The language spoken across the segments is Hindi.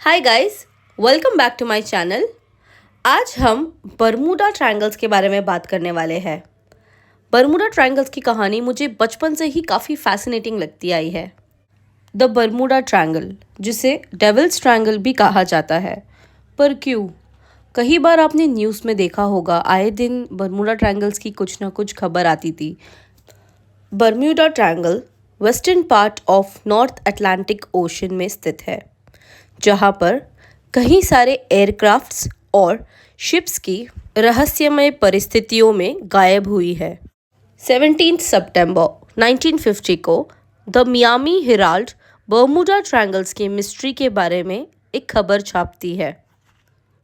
Hi guys, welcome back to my channel. आज हम बरमूडा ट्रायंगल्स के बारे में बात करने वाले हैं। बरमूडा ट्रायंगल्स की कहानी मुझे बचपन से ही काफ़ी फैसिनेटिंग लगती आई है। द बरमूडा ट्रायंगल, जिसे डेविल्स ट्रायंगल भी कहा जाता है, पर क्यों? कई बार आपने न्यूज़ में देखा होगा, आए दिन बरमूडा ट्रायंगल्स की कुछ ना कुछ खबर आती थी। Bermuda Triangle western part of North Atlantic Ocean में स्थित है, जहां पर कई सारे एयरक्राफ्ट्स और शिप्स की रहस्यमय परिस्थितियों में गायब हुई है। 17 सितंबर 1950 को the Miami Herald Bermuda triangles की मिस्ट्री के बारे में एक खबर छापती है।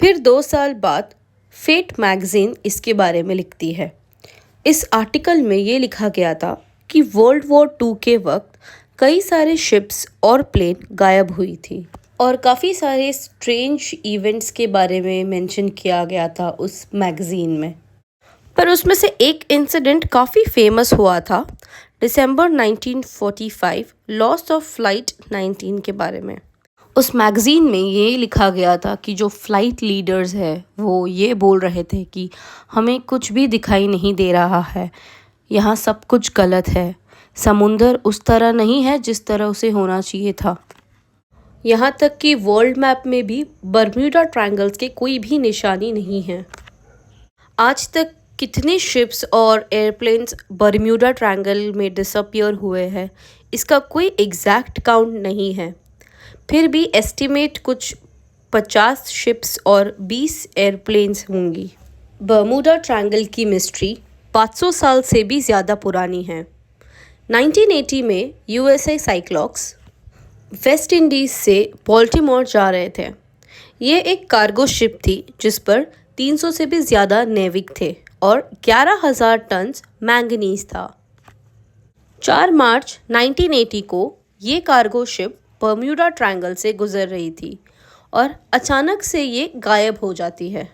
फिर 2 साल बाद फेट मैगजीन इसके बारे में लिखती है। इस आर्टिकल में ये लिखा गया था कि वर्ल्ड वॉर 2 के वक्त कई सारे शिप्स और प्लेन गायब हुई थी और काफ़ी सारे स्ट्रेंज इवेंट्स के बारे में मेंशन किया गया था उस मैगज़ीन में। पर उसमें से एक इंसिडेंट काफ़ी फेमस हुआ था, दिसंबर 1945 लॉस ऑफ फ्लाइट 19 के बारे में। उस मैगज़ीन में ये लिखा गया था कि जो फ़्लाइट लीडर्स है वो ये बोल रहे थे कि हमें कुछ भी दिखाई नहीं दे रहा है, यहाँ सब कुछ गलत है, समुंदर उस तरह नहीं है जिस तरह उसे होना चाहिए था। यहाँ तक कि वर्ल्ड मैप में भी बरम्यूडा ट्रायंगल्स के कोई भी निशानी नहीं है। आज तक कितने शिप्स और एयरप्लेन्स बरम्यूडा ट्रायंगल में डिसअपियर हुए हैं, इसका कोई एग्जैक्ट काउंट नहीं है। फिर भी एस्टिमेट कुछ 50 शिप्स और 20 एयरप्लेन्स होंगी। बरम्यूडा ट्रायंगल की मिस्ट्री 500 साल से भी ज़्यादा पुरानी है। 1980 में यूएसए साइक्लॉप्स वेस्ट इंडीज़ से बाल्टीमोर जा रहे थे। ये एक कार्गो शिप थी जिस पर 300 से भी ज़्यादा नेविक थे और 11,000 टन मैंगनीज था। 4 मार्च 1980 को ये कार्गो शिप बरम्यूडा ट्रायंगल से गुजर रही थी और अचानक से ये गायब हो जाती है।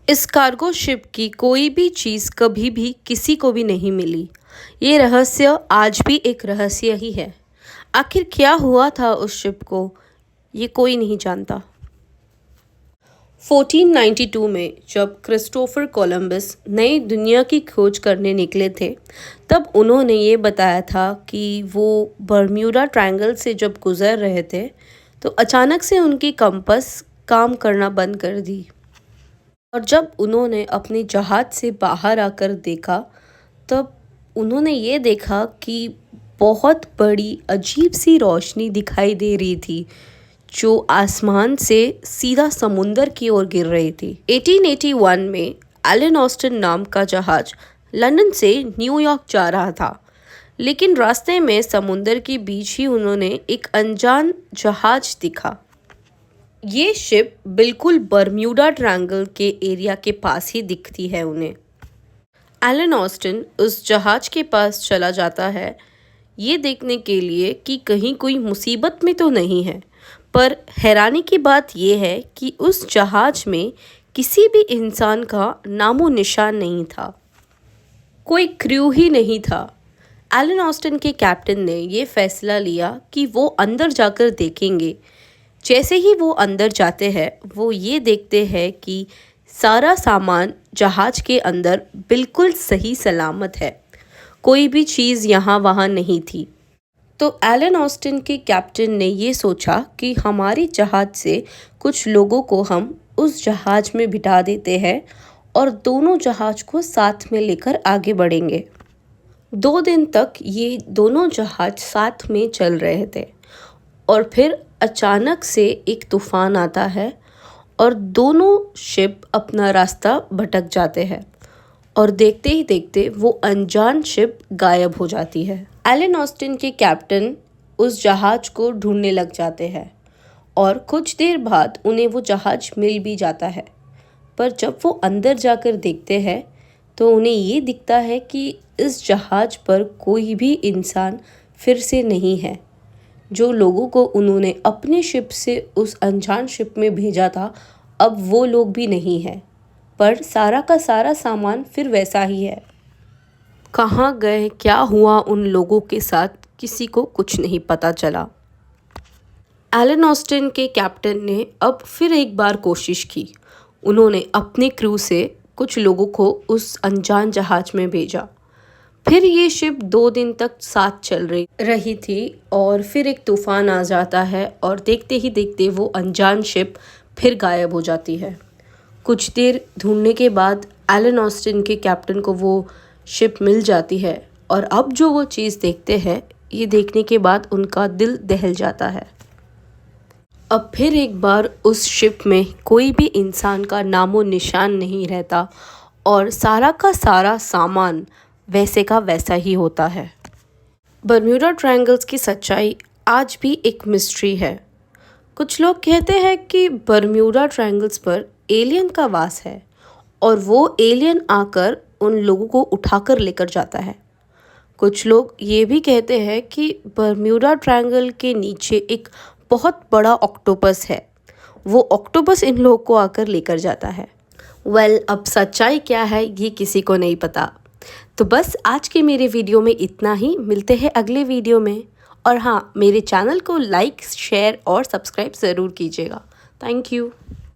इस कार्गो शिप की कोई भी चीज़ कभी भी किसी को भी नहीं मिली। ये रहस्य आज भी एक रहस्य ही है। आखिर क्या हुआ था उस शिप को, ये कोई नहीं जानता। 1492 में जब क्रिस्टोफर कोलंबस नई दुनिया की खोज करने निकले थे, तब उन्होंने ये बताया था कि वो बरम्यूडा ट्रायंगल से जब गुजर रहे थे तो अचानक से उनकी कंपास काम करना बंद कर दी। और जब उन्होंने अपने जहाज से बाहर आकर देखा, तब उन्होंने ये देखा कि बहुत बड़ी अजीब सी रोशनी दिखाई दे रही थी जो आसमान से सीधा समुंदर की ओर गिर रही थी। 1881 में एलन ऑस्टिन नाम का जहाज लंदन से न्यूयॉर्क जा रहा था, लेकिन रास्ते में समुंदर के बीच ही उन्होंने एक अनजान जहाज दिखा। ये शिप बिल्कुल बरम्यूडा ट्रायंगल के एरिया के पास ही दिखती है उन्हें। एलन ऑस्टिन उस जहाज के पास चला जाता है ये देखने के लिए कि कहीं कोई मुसीबत में तो नहीं है, पर हैरानी की बात यह है कि उस जहाज में किसी भी इंसान का नामो निशान नहीं था, कोई क्रू ही नहीं था। एलन ऑस्टिन के कैप्टन ने ये फैसला लिया कि वो अंदर जाकर देखेंगे। जैसे ही वो अंदर जाते हैं, वो ये देखते हैं कि सारा सामान जहाज के अंदर बिल्कुल सही सलामत है, कोई भी चीज़ यहाँ वहाँ नहीं थी। तो एलन ऑस्टिन के कैप्टन ने ये सोचा कि हमारे जहाज से कुछ लोगों को हम उस जहाज में बिठा देते हैं और दोनों जहाज को साथ में लेकर आगे बढ़ेंगे। 2 दिन तक ये दोनों जहाज साथ में चल रहे थे और फिर अचानक से एक तूफान आता है और दोनों शिप अपना रास्ता भटक जाते हैं और देखते ही देखते वो अनजान शिप गायब हो जाती है। एलन ऑस्टिन के कैप्टन उस जहाज को ढूंढने लग जाते हैं और कुछ देर बाद उन्हें वो जहाज मिल भी जाता है। पर जब वो अंदर जाकर देखते हैं तो उन्हें ये दिखता है कि इस जहाज पर कोई भी इंसान फिर से नहीं है। जो लोगों को उन्होंने अपने शिप से उस अनजान शिप में भेजा था, अब वो लोग भी नहीं है, पर सारा का सारा सामान फिर वैसा ही है। कहाँ गए, क्या हुआ उन लोगों के साथ, किसी को कुछ नहीं पता चला। एलन ऑस्टिन के कैप्टन ने अब फिर एक बार कोशिश की। उन्होंने अपने क्रू से कुछ लोगों को उस अनजान जहाज में भेजा। फिर ये शिप 2 दिन तक साथ चल रही थी और फिर एक तूफान आ जाता है और देखते ही देखते वो अनजान शिप फिर गायब हो जाती है। कुछ देर ढूंढने के बाद एलन ऑस्टिन के कैप्टन को वो शिप मिल जाती है और अब जो वो चीज़ देखते हैं, ये देखने के बाद उनका दिल दहल जाता है। अब फिर एक बार उस शिप में कोई भी इंसान का नामो निशान नहीं रहता और सारा का सारा सामान वैसे का वैसा ही होता है। बर्म्यूडा ट्रायंगल्स की सच्चाई आज भी एक मिस्ट्री है। कुछ लोग कहते हैं कि बर्म्यूडा ट्रायंगल्स पर एलियन का वास है और वो एलियन आकर उन लोगों को उठाकर लेकर जाता है। कुछ लोग ये भी कहते हैं कि बर्म्यूडा ट्रायंगल के नीचे एक बहुत बड़ा ऑक्टोपस है, वो ऑक्टोपस इन लोगों को आकर लेकर जाता है। अब सच्चाई क्या है ये किसी को नहीं पता। तो बस आज के मेरे वीडियो में इतना ही। मिलते हैं अगले वीडियो में। और हाँ, मेरे चैनल को लाइक, शेयर और सब्सक्राइब ज़रूर कीजिएगा। Thank you.